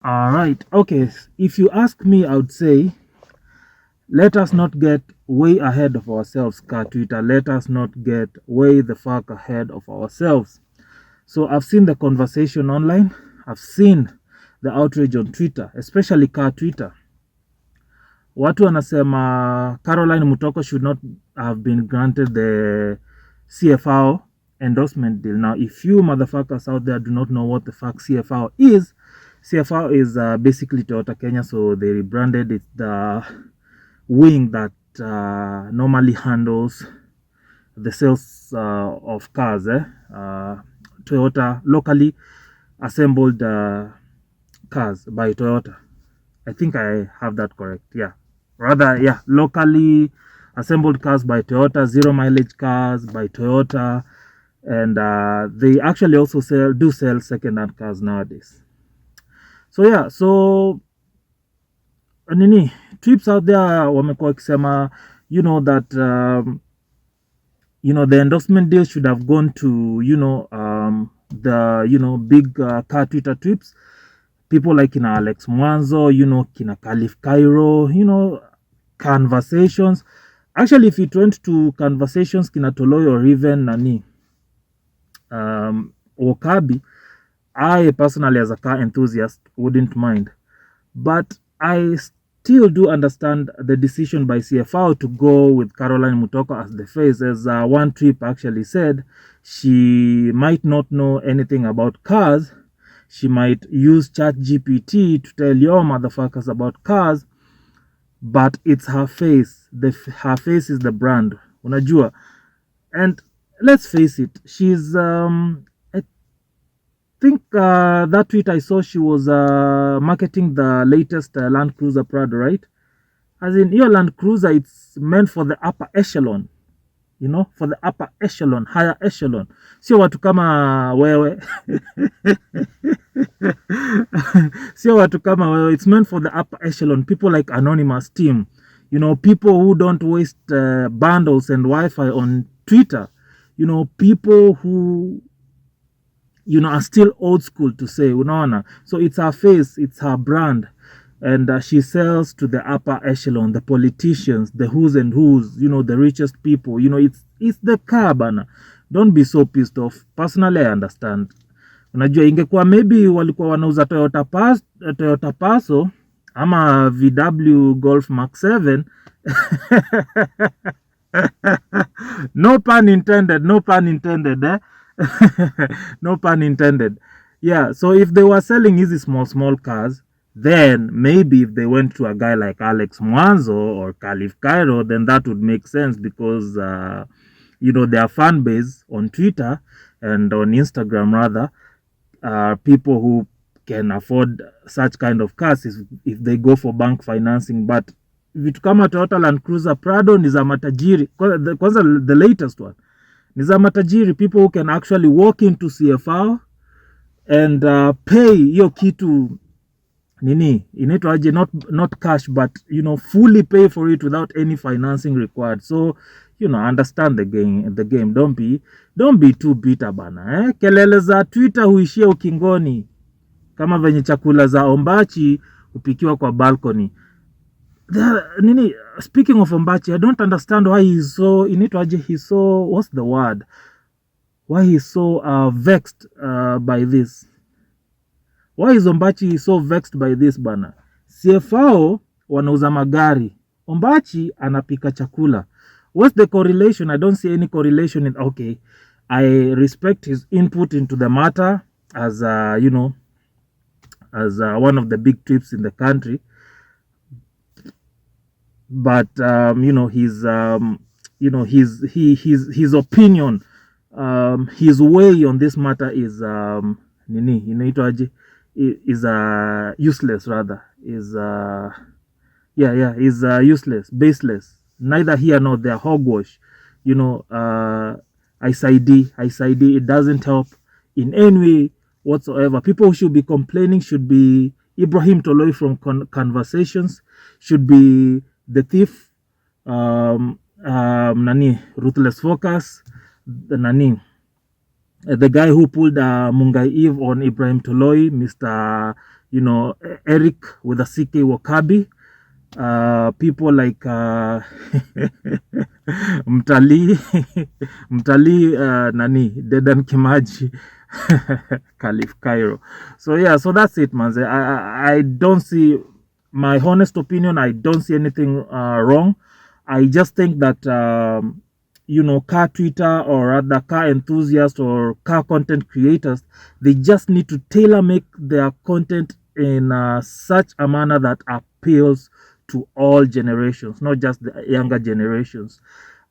All right. Okay. If you ask me, I would say let us not get way ahead of ourselves, Car Twitter. Let us not get way the fuck ahead of ourselves. So I've seen the conversation online. I've seen the outrage on Twitter, especially Car Twitter. Watu wanasema Caroline Mutoko should not have been granted the CFAO endorsement deal. Now, if you motherfuckers out there do not know what the fuck CFAO is is basically Toyota Kenya, so they rebranded it the wing that normally handles the sales of cars, Toyota locally assembled cars by Toyota. I think I have that correct. Yeah, rather, yeah, locally assembled cars by Toyota, zero mileage cars by Toyota, and they actually also do sell second-hand cars nowadays. So yeah, so nini trips out there wamekuwa wakisema that the endorsement deal should have gone to the big car Twitter trips, people like kina Alex Mwanzo, kina Khalif Kairo, conversations. Actually, if it went to conversations kina Toloi or even Wokabi, I personally as a car enthusiast wouldn't mind. But I still do understand the decision by CFAO to go with Caroline Mutoko as the face. As one trip actually said, she might not know anything about cars. She might use ChatGPT to tell your motherfuckers about cars, but it's her face. Her face is the brand. Unajua. And let's face it, she's I think that tweet I saw, she was marketing the latest Landcruiser Prado, right? As in, your Landcruiser, it's meant for the upper echelon, for the upper echelon, higher echelon. Sio watu kama wewe. Sio watu kama wewe. It's meant for the upper echelon, people like Anonymous Team, people who don't waste bundles and Wi-Fi on Twitter, people who are still old school to say, unaona. So it's her face, it's her brand, and she sells to the upper echelon, the politicians, the who's and who's, the richest people. It's the car bana. Don't be so pissed off. Personally, I understand. Unajua, ingekuwa maybe walikuwa wanauza Toyota Passo ama VW Golf Mark 7. No pun intended, no pun intended, eh? No pun intended. Yeah, so if they were selling easy small cars, then maybe if they went to a guy like Alex Mwanzo or Khalif Kairo, then that would make sense because their fan base on Twitter and on Instagram rather are people who can afford such kind of cars if they go for bank financing. But vitu kama Toyota Landcruiser Prado ni za matajiri. Kwanza the latest one ni za matajiri, people who can actually walk into CFAO and pay hiyo kitu nini inaitwa aje, not cash but fully pay for it without any financing required. So understand the game. Don't be too bitter bana, eh? Kelele za Twitter huishia ukingoni kama venye chakula za Ombachi upikiwa kwa balcony. Nini, speaking of Ombachi, I don't understand why he's so what's the word, why he's so vexed by this. Why is Ombachi so vexed by this bana? CFAO wanauza magari, Ombachi anapika chakula. What's the correlation? I don't see any correlation. Okay, I respect his input into the matter as as one of the big trips in the country, but his his opinion, his way on this matter is is useless rather, is useless, baseless, neither here nor there, hogwash. I side, it doesn't help in any way whatsoever. People who should be complaining should be Ibrahim Toloi from Conversations, should be the thief, Ruthless Focus, the guy who pulled Mungai Eve on Ibrahim Toloi, Mr. you know, Erick with a CK Wokabi, people like Mtalii, Nani, Dedan Kimaji, Khalif Kairo. So yeah, so that's it, man. I don't see, my honest opinion, I don't see anything wrong. I just think that, you know, car Twitter, or rather car enthusiasts or car content creators, they just need to tailor make their content in such a manner that appeals to all generations, not just the younger generations.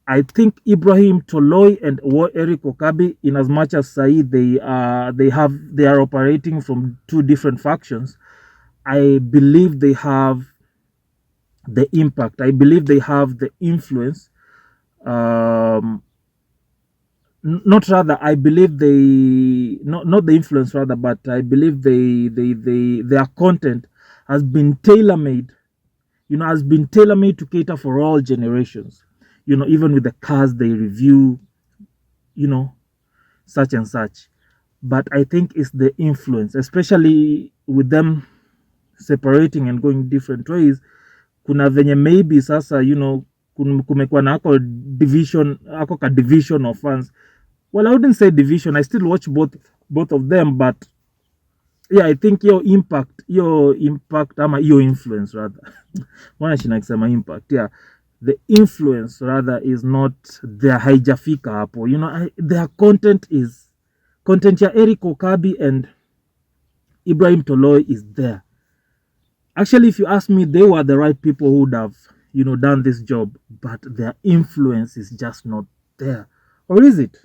I think Ibrahim Toloi and Erick Wokabi, in as much as Saeed, they are operating from two different factions. I believe they have the impact. I believe they have the influence. Not rather, I believe they not the influence rather, but I believe their content has been tailor-made. You know, has been tailor-made to cater for all generations. You know, even with the cars they review, you know, such and such. But I think it's the influence, especially with them separating and going different ways. Kuna venye maybe sasa, you know, kumekuwa na ako division of fans. Well, I wouldn't say division. I still watch both of them, but yeah, I think your impact ama your influence rather. Wana shinakisema impact. Yeah. The influence rather is not their haijafika hapo. You know, their content ya Erick Wokabi and Ibrahim Toloi is there. Actually, if you ask me, they were the right people who would have, you know, done this job, but their influence is just not there. Or is it?